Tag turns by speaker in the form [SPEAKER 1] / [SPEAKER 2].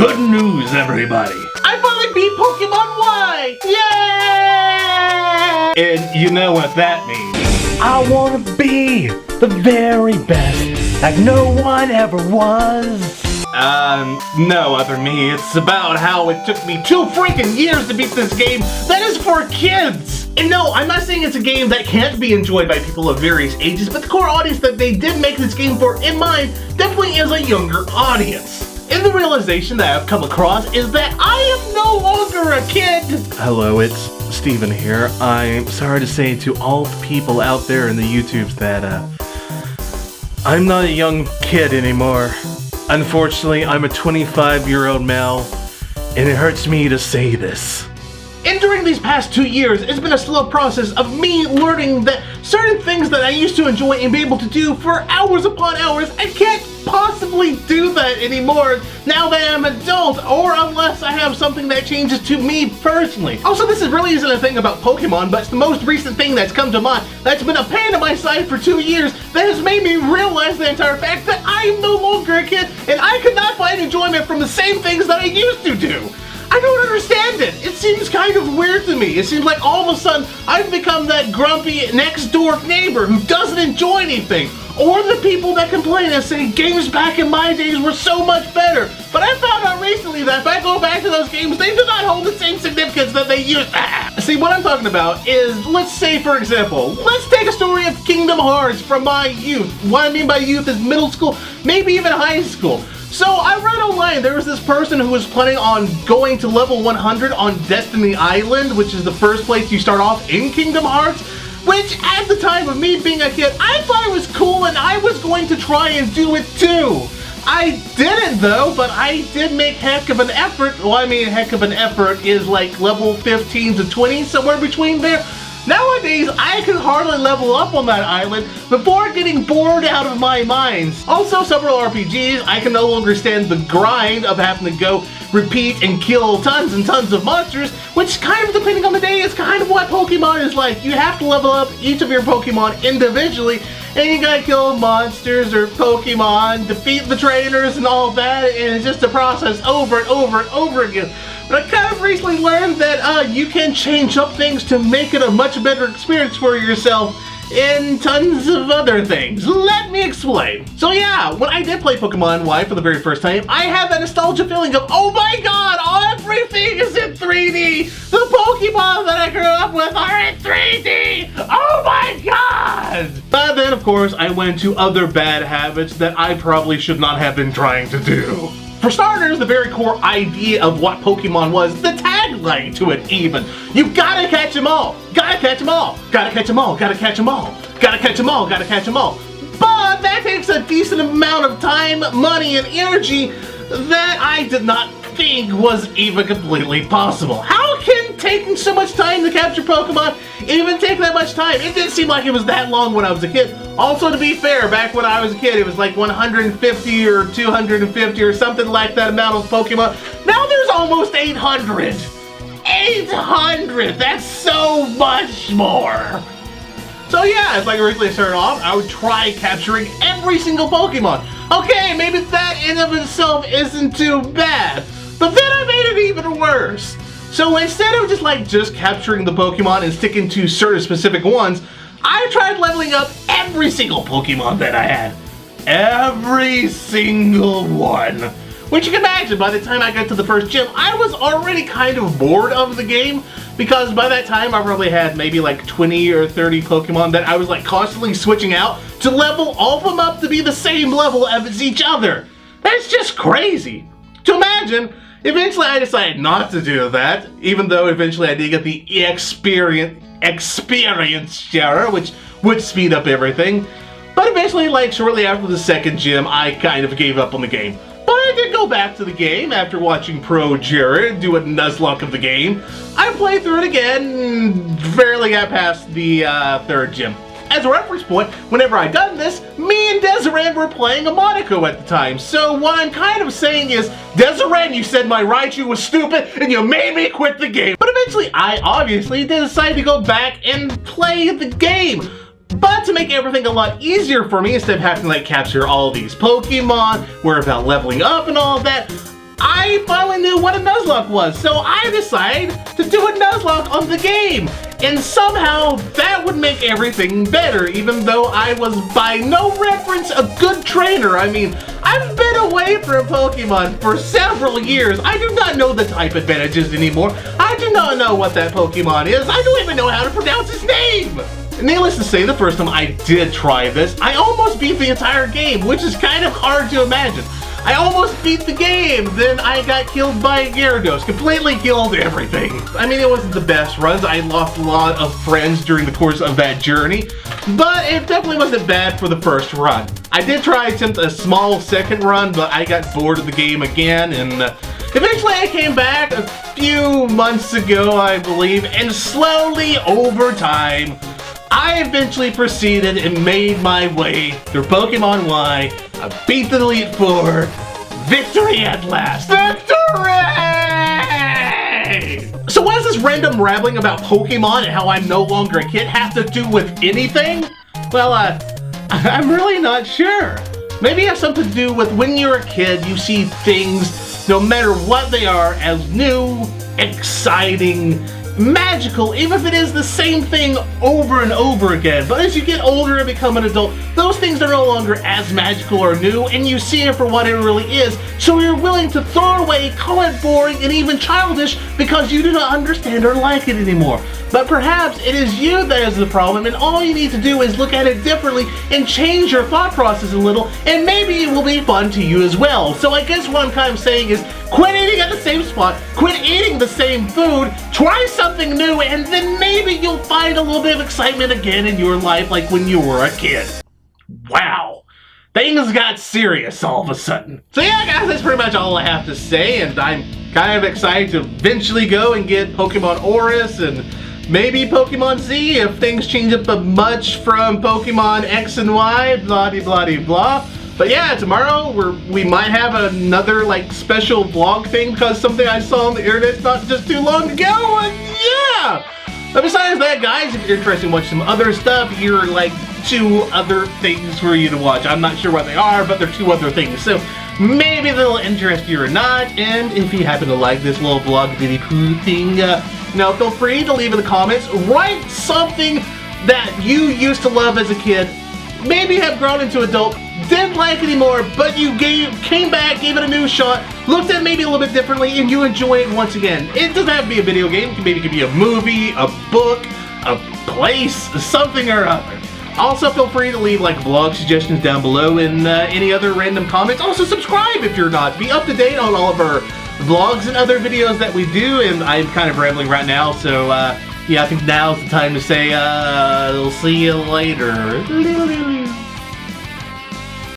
[SPEAKER 1] Good news, everybody. I finally beat Pokemon Y! Yay! And you know what that means. I want to be the very best, like no one ever was. No, other me. It's about how it took me 2 freaking years to beat this game that is for kids. And no, I'm not saying it's a game that can't be enjoyed by people of various ages, but the core audience that they did make this game for, in mind, definitely is a younger audience. And the realization that I've come across is that I am no longer a kid. Hello, it's Steven here. I'm sorry to say to all the people out there in the YouTubes that, I'm not a young kid anymore. Unfortunately, I'm a 25-year-old male, and it hurts me to say this. And during these past 2 years, it's been a slow process of me learning that certain things that I used to enjoy and be able to do for hours upon hours, I can't possibly do that anymore now that I'm an adult, or unless I have something that changes to me personally. Also, this really isn't a thing about Pokemon, but it's the most recent thing that's come to mind that's been a pain in my side for 2 years that has made me realize the entire fact that I am no longer a kid and I could not find enjoyment from the same things that I used to do. I don't understand it. It seems kind of weird to me. It seems like all of a sudden I've become that grumpy next door neighbor who doesn't enjoy anything. Or the people that complain and say games back in my days were so much better. But I found out recently that if I go back to those games, they do not hold the same significance that they used to have. See, what I'm talking about is, let's say for example, let's take a story of Kingdom Hearts from my youth. What I mean by youth is middle school, maybe even high school. So I read online there was this person who was planning on going to level 100 on Destiny Island, which is the first place you start off in Kingdom Hearts, which at the time of me being a kid, I thought it was cool and I was going to try and do it too. I didn't though, but I did make heck of an effort. Well, I mean heck of an effort is like level 15 to 20, somewhere between there. Nowadays, I can hardly level up on that island before getting bored out of my mind. Also, several RPGs, I can no longer stand the grind of having to go repeat and kill tons and tons of monsters, which kind of, depending on the day, is kind of what Pokemon is like. You have to level up each of your Pokemon individually, and you gotta kill monsters or Pokemon, defeat the trainers and all that, and it's just a process over and over and over again. But I kind of recently learned that you can change up things to make it a much better experience for yourself and tons of other things. Let me explain. So yeah, when I did play Pokemon Y for the very first time, I had that nostalgia feeling of, oh my god, everything is in 3D! The Pokemon that I grew up with are in 3D! Oh my god! But then, of course, I went into other bad habits that I probably should not have been trying to do. For starters, the very core idea of what Pokemon was, the tagline to it even. You gotta catch them all. Gotta catch them all. Gotta catch them all. Gotta catch them all. Gotta catch them all. Gotta catch them all. But that takes a decent amount of time, money, and energy that I did not think was even completely possible. How can taking so much time to capture Pokemon even take that much time? It didn't seem like it was that long when I was a kid. Also, to be fair, back when I was a kid, it was like 150 or 250 or something like that amount of Pokemon. Now there's almost 800. 800! That's so much more! So yeah, as I originally started off, I would try capturing every single Pokemon. Okay, maybe that in of itself isn't too bad. But then I made it even worse. So instead of just capturing the Pokemon and sticking to certain specific ones, I tried leveling up every single Pokemon that I had. Every single one. Which you can imagine, by the time I got to the first gym, I was already kind of bored of the game, because by that time I probably had maybe like 20 or 30 Pokemon that I was like constantly switching out to level all of them up to be the same level as each other. That's just crazy. To imagine, eventually I decided not to do that, even though eventually I did get the experience share, which would speed up everything. But eventually, like shortly after the second gym, I kind of gave up on the game. But I did go back to the game after watching Pro Jared do a nuzlocke of the game. I played through it again and barely got past the third gym. As a reference point, whenever I done this, me and Desiree were playing a Monaco at the time. So what I'm kind of saying is, Desiree, you said my Raichu was stupid and you made me quit the game. But eventually, I obviously decided to go back and play the game. But to make everything a lot easier for me, instead of having to capture all these Pokemon, worry about leveling up and all that, I finally knew what a Nuzlocke was, so I decided to do a Nuzlocke on the game. And somehow that would make everything better, even though I was by no reference a good trainer. I mean, I've been away from Pokemon for several years. I do not know the type advantages anymore. I do not know what that Pokemon is. I don't even know how to pronounce his name. Needless to say, the first time I did try this, I almost beat the entire game, which is kind of hard to imagine. I almost beat the game, then I got killed by a Gyarados, completely killed everything. I mean, it wasn't the best runs. I lost a lot of friends during the course of that journey, but it definitely wasn't bad for the first run. I did try to attempt a small second run, but I got bored of the game again, and eventually I came back a few months ago, I believe, and slowly over time, I eventually proceeded and made my way through Pokemon Y. I beat the Elite Four. Victory at last. Victory! So what does this random rambling about Pokemon and how I'm no longer a kid have to do with anything? Well, I'm really not sure. Maybe it has something to do with when you're a kid, you see things, no matter what they are, as new, exciting, magical, even if it is the same thing over and over again. But as you get older and become an adult, those things are no longer as magical or new, and you see it for what it really is, so you're willing to throw away, call it boring, and even childish because you do not understand or like it anymore. But perhaps it is you that is the problem, and all you need to do is look at it differently and change your thought process a little, and maybe it will be fun to you as well. So I guess what I'm kind of saying is, quit eating at the same spot, quit eating the same food, try something new, and then maybe you'll find a little bit of excitement again in your life like when you were a kid. Wow. Things got serious all of a sudden. So yeah, guys, that's pretty much all I have to say, and I'm kind of excited to eventually go and get Pokemon Oris and maybe Pokemon Z if things change up a much from Pokemon X and Y, blah-de-blah-de-blah. But yeah, tomorrow we might have another like special vlog thing because something I saw on the internet not just too long ago, and yeah! But besides that, guys, if you're interested in watching some other stuff, here are like 2 other things for you to watch. I'm not sure what they are, but they're 2 other things. So maybe they'll interest you or not, and if you happen to like this little vlog video thing, feel free to leave in the comments. Write something that you used to love as a kid, maybe have grown into adult, didn't like it anymore, but you came back, gave it a new shot, looked at it maybe a little bit differently, and you enjoy it once again. It doesn't have to be a video game. It could be a movie, a book, a place, something or other. Also, feel free to leave like vlog suggestions down below and any other random comments. Also, subscribe if you're not. Be up to date on all of our vlogs and other videos that we do, and I'm kind of rambling right now, so yeah, I think now's the time to say, I'll see you later.